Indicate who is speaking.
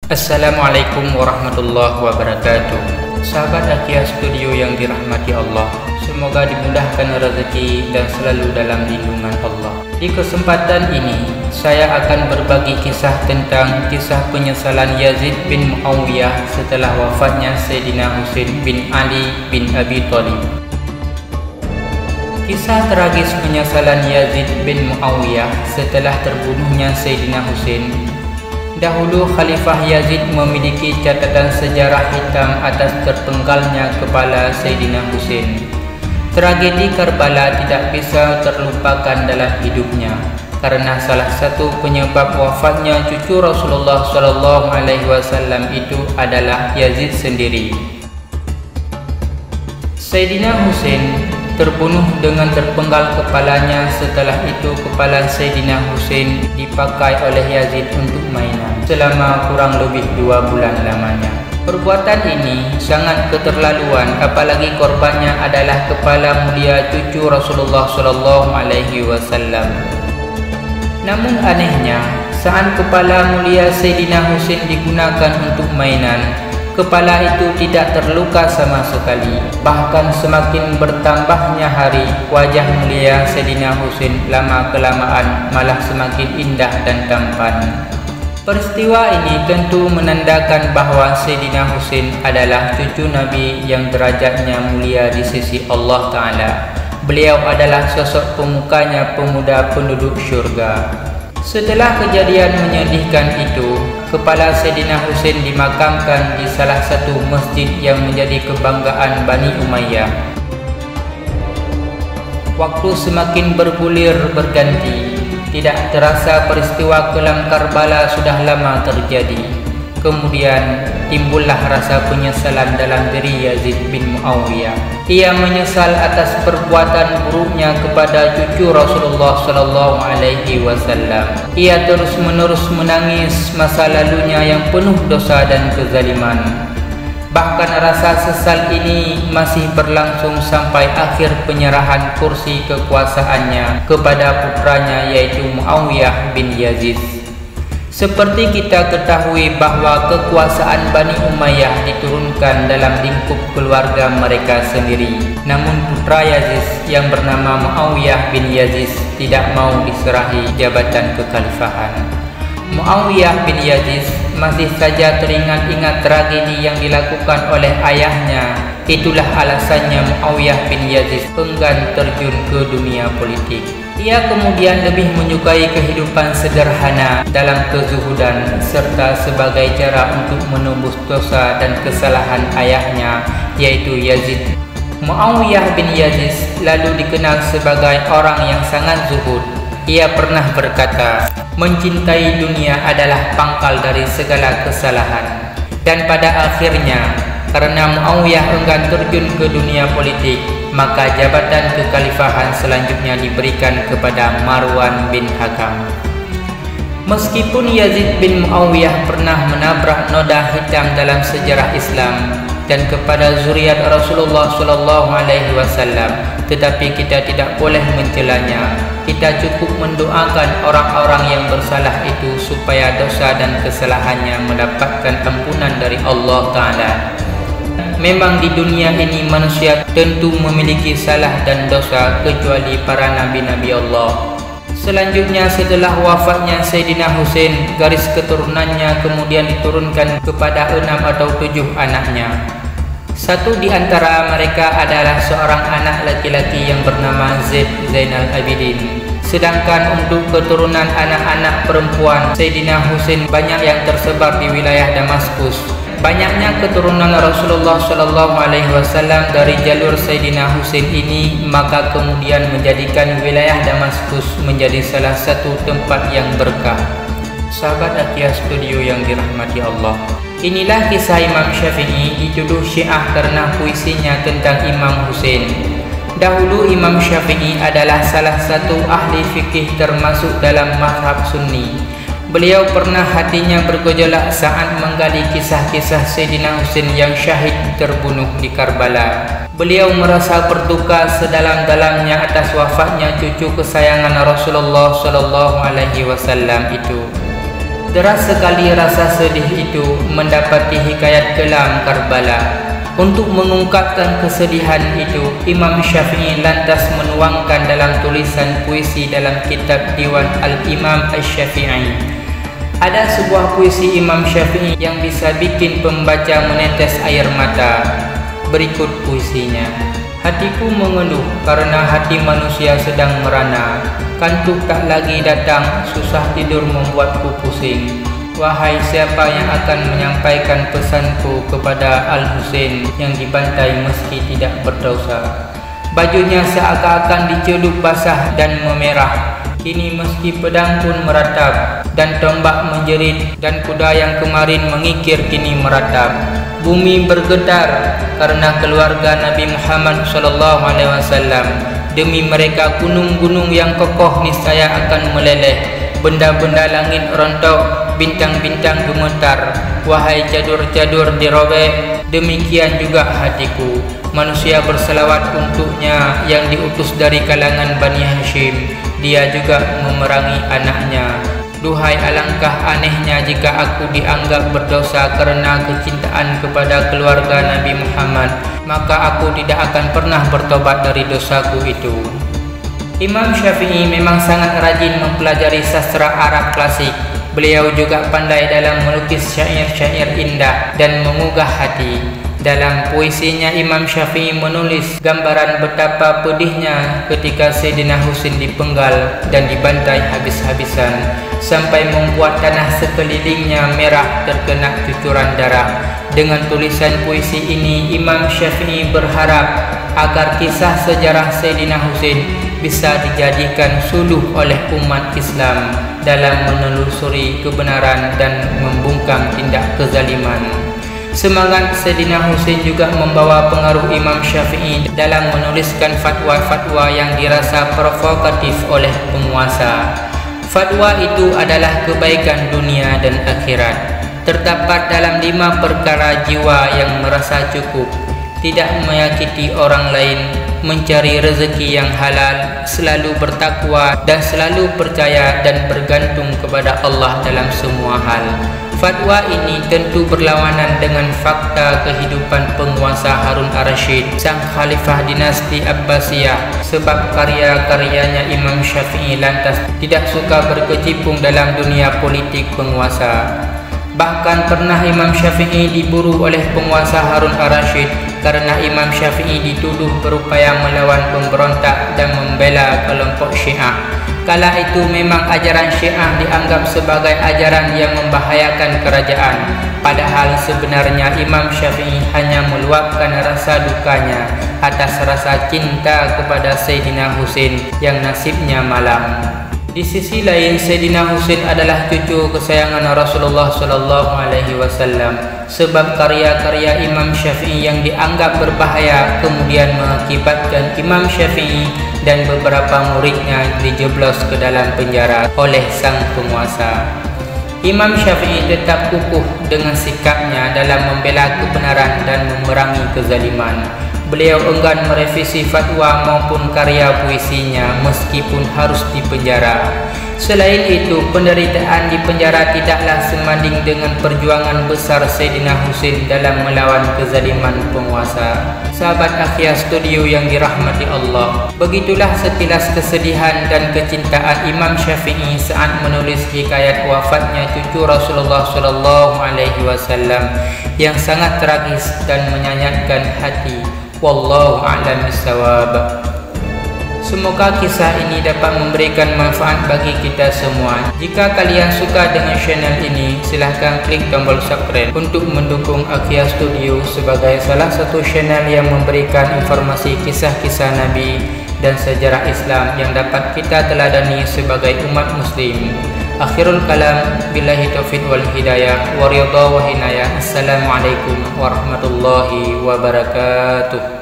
Speaker 1: Assalamualaikum warahmatullahi wabarakatuh. Sahabat Akia Studio yang dirahmati Allah, semoga dimudahkan rezeki dan selalu dalam lindungan Allah. Di kesempatan ini, saya akan berbagi kisah tentang kisah penyesalan Yazid bin Muawiyah setelah wafatnya Sayyidina Husain bin Ali bin Abi Thalib. Kisah tragis penyesalan Yazid bin Muawiyah setelah terbunuhnya Sayyidina Husain. Dahulu Khalifah Yazid memiliki catatan sejarah hitam atas terpenggalnya kepala Sayyidina Husain. Tragedi Karbala tidak bisa terlupakan dalam hidupnya karena salah satu penyebab wafatnya cucu Rasulullah SAW itu adalah Yazid sendiri. Sayyidina Husain terbunuh dengan terpenggal kepalanya. Setelah itu kepala Sayyidina Husain dipakai oleh Yazid untuk mainan selama kurang lebih 2 bulan lamanya. Perbuatan ini sangat keterlaluan, apalagi korbannya adalah kepala mulia cucu Rasulullah SAW. Namun anehnya, saat kepala mulia Sayyidina Husain digunakan untuk mainan, kepala itu tidak terluka sama sekali. Bahkan semakin bertambahnya hari, wajah mulia Sayyidina Husain lama-kelamaan malah semakin indah dan tampan. Peristiwa ini tentu menandakan bahawa Sayyidina Husain adalah cucu Nabi yang derajatnya mulia di sisi Allah Ta'ala. Beliau adalah sosok pemukanya pemuda penduduk syurga. Setelah kejadian menyedihkan itu, kepala Sayyidina Husain dimakamkan di salah satu masjid yang menjadi kebanggaan Bani Umayyah. Waktu semakin bergulir berganti. Tidak terasa peristiwa kelam Karbala sudah lama terjadi. Kemudian timbullah rasa penyesalan dalam diri Yazid bin Muawiyah. Ia menyesal atas perbuatan buruknya kepada cucu Rasulullah SAW. Ia terus-menerus menangis masa lalunya yang penuh dosa dan kezaliman. Bahkan rasa sesal ini masih berlangsung sampai akhir penyerahan kursi kekuasaannya kepada putranya, yaitu Muawiyah bin Yazid. Seperti kita ketahui bahawa kekuasaan Bani Umayyah diturunkan dalam lingkup keluarga mereka sendiri. Namun putra Yazid yang bernama Muawiyah bin Yazid tidak mau diserahi jabatan kekhalifahan. Muawiyah bin Yazid masih saja teringat-ingat tragedi yang dilakukan oleh ayahnya. Itulah alasannya Muawiyah bin Yazid enggan terjun ke dunia politik. Ia kemudian lebih menyukai kehidupan sederhana dalam kezuhudan, serta sebagai cara untuk menembus dosa dan kesalahan ayahnya, yaitu Yazid. Muawiyah bin Yazid lalu dikenal sebagai orang yang sangat zuhud. Ia pernah berkata, mencintai dunia adalah pangkal dari segala kesalahan. Dan pada akhirnya, karena Muawiyah enggan terjun ke dunia politik, maka jabatan kekhalifahan selanjutnya diberikan kepada Marwan bin Hakam. Meskipun Yazid bin Muawiyah pernah menabrak noda hitam dalam sejarah Islam dan kepada zuriat Rasulullah SAW, tetapi kita tidak boleh mencelanya. Kita cukup mendoakan orang-orang yang bersalah itu supaya dosa dan kesalahannya mendapatkan ampunan dari Allah Ta'ala. Memang di dunia ini manusia tentu memiliki salah dan dosa kecuali para nabi-nabi Allah. Selanjutnya setelah wafatnya Sayyidina Husain, garis keturunannya kemudian diturunkan kepada 6 atau 7 anaknya. Satu di antara mereka adalah seorang anak laki-laki yang bernama Zaid Zainal Abidin. Sedangkan untuk keturunan anak-anak perempuan Sayyidina Husain banyak yang tersebar di wilayah Damaskus. Banyaknya keturunan Rasulullah SAW dari jalur Sayyidina Husain ini, maka kemudian menjadikan wilayah Damaskus menjadi salah satu tempat yang berkah. Sahabat Akia Studio yang dirahmati Allah, inilah kisah Imam Syafi'i dituduh Syiah karena puisinya tentang Imam Husain. Dahulu Imam Syafi'i adalah salah satu ahli fikih termasuk dalam mazhab Sunni. Beliau pernah hatinya bergejolak saat menggali kisah-kisah Sayyidina Husain yang syahid terbunuh di Karbala. Beliau merasa berduka sedalam-dalamnya atas wafatnya cucu kesayangan Rasulullah SAW itu. Deras sekali rasa sedih itu mendapati hikayat kelam Karbala. Untuk mengungkapkan kesedihan itu, Imam Syafi'i lantas menuangkan dalam tulisan puisi dalam kitab Diwan Al-Imam Asy-Syafi'i. Ada sebuah puisi Imam Syafi'i yang bisa bikin pembaca menetes air mata. Berikut puisinya. Hatiku mengeluh karena hati manusia sedang merana. Kantuk tak lagi datang, susah tidur membuatku pusing. Wahai siapa yang akan menyampaikan pesanku kepada Al-Husain yang dibantai meski tidak berdosa. Bajunya seakan-akan dicelup basah dan memerah. Kini meski pedang pun meratap dan tombak menjerit dan kuda yang kemarin mengikir kini meratap. Bumi bergetar karena keluarga Nabi Muhammad SAW. Demi mereka gunung-gunung yang kokoh niscaya akan meleleh. Benda-benda langit rontok, bintang-bintang gemetar. Wahai jadur-jadur dirobek, demikian juga hatiku. Manusia berselawat untuknya yang diutus dari kalangan Bani Hashim. Dia juga memerangi anaknya. Duhai alangkah anehnya jika aku dianggap berdosa karena kecintaan kepada keluarga Nabi Muhammad, maka aku tidak akan pernah bertobat dari dosaku itu. Imam Syafi'i memang sangat rajin mempelajari sastra Arab klasik. Beliau juga pandai dalam melukis syair-syair indah dan menggugah hati. Dalam puisinya, Imam Syafi'i menulis gambaran betapa pedihnya ketika Sayyidina Husain dipenggal dan dibantai habis-habisan, sampai membuat tanah sekelilingnya merah terkena cucuran darah. Dengan tulisan puisi ini, Imam Syafi'i berharap agar kisah sejarah Sayyidina Husain bisa dijadikan suluh oleh umat Islam dalam menelusuri kebenaran dan membungkam tindak kezaliman. Semangat Sayyidina Husain juga membawa pengaruh Imam Syafi'i dalam menuliskan fatwa-fatwa yang dirasa provokatif oleh penguasa. Fatwa itu adalah kebaikan dunia dan akhirat. Terdapat dalam 5 perkara jiwa yang merasa cukup, tidak menyakiti orang lain, mencari rezeki yang halal, selalu bertakwa dan selalu percaya dan bergantung kepada Allah dalam semua hal. Fatwa ini tentu berlawanan dengan fakta kehidupan penguasa Harun ar-Rasyid, sang khalifah dinasti Abbasiyah, sebab karya-karyanya Imam Syafi'i lantas tidak suka berkecimpung dalam dunia politik penguasa. Bahkan pernah Imam Syafi'i diburu oleh penguasa Harun ar-Rasyid karena Imam Syafi'i dituduh berupaya melawan pemberontak dan membela kelompok Syiah. Kala itu memang ajaran Syiah dianggap sebagai ajaran yang membahayakan kerajaan. Padahal sebenarnya Imam Syafi'i hanya meluapkan rasa dukanya atas rasa cinta kepada Sayyidina Husain yang nasibnya malang. Di sisi lain, Sayyidina Husain adalah cucu kesayangan Rasulullah SAW, sebab karya-karya Imam Syafi'i yang dianggap berbahaya kemudian mengakibatkan Imam Syafi'i dan beberapa muridnya dijeblos ke dalam penjara oleh sang penguasa. Imam Syafi'i tetap kukuh dengan sikapnya dalam membela kebenaran dan memerangi kezaliman. Beliau enggan merevisi fatwa maupun karya puisinya meskipun harus dipenjara. Selain itu, penderitaan di penjara tidaklah sebanding dengan perjuangan besar Sayyidina Husain dalam melawan kezaliman penguasa. Sahabat Akhia Studio yang dirahmati Allah, begitulah sekilas kesedihan dan kecintaan Imam Syafi'i saat menulis hikayat wafatnya cucu Rasulullah SAW yang sangat tragis dan menyayatkan hati. Wallahu a'lam bissawab. Semoga kisah ini dapat memberikan manfaat bagi kita semua. Jika kalian suka dengan channel ini, silahkan klik tombol subscribe untuk mendukung Akhia Studio sebagai salah satu channel yang memberikan informasi kisah-kisah Nabi dan sejarah Islam yang dapat kita teladani sebagai umat muslim. Akhirul kalam, billahi taufiq wal hidayah, wa ridha wa hinayah. Assalamualaikum warahmatullahi wabarakatuh.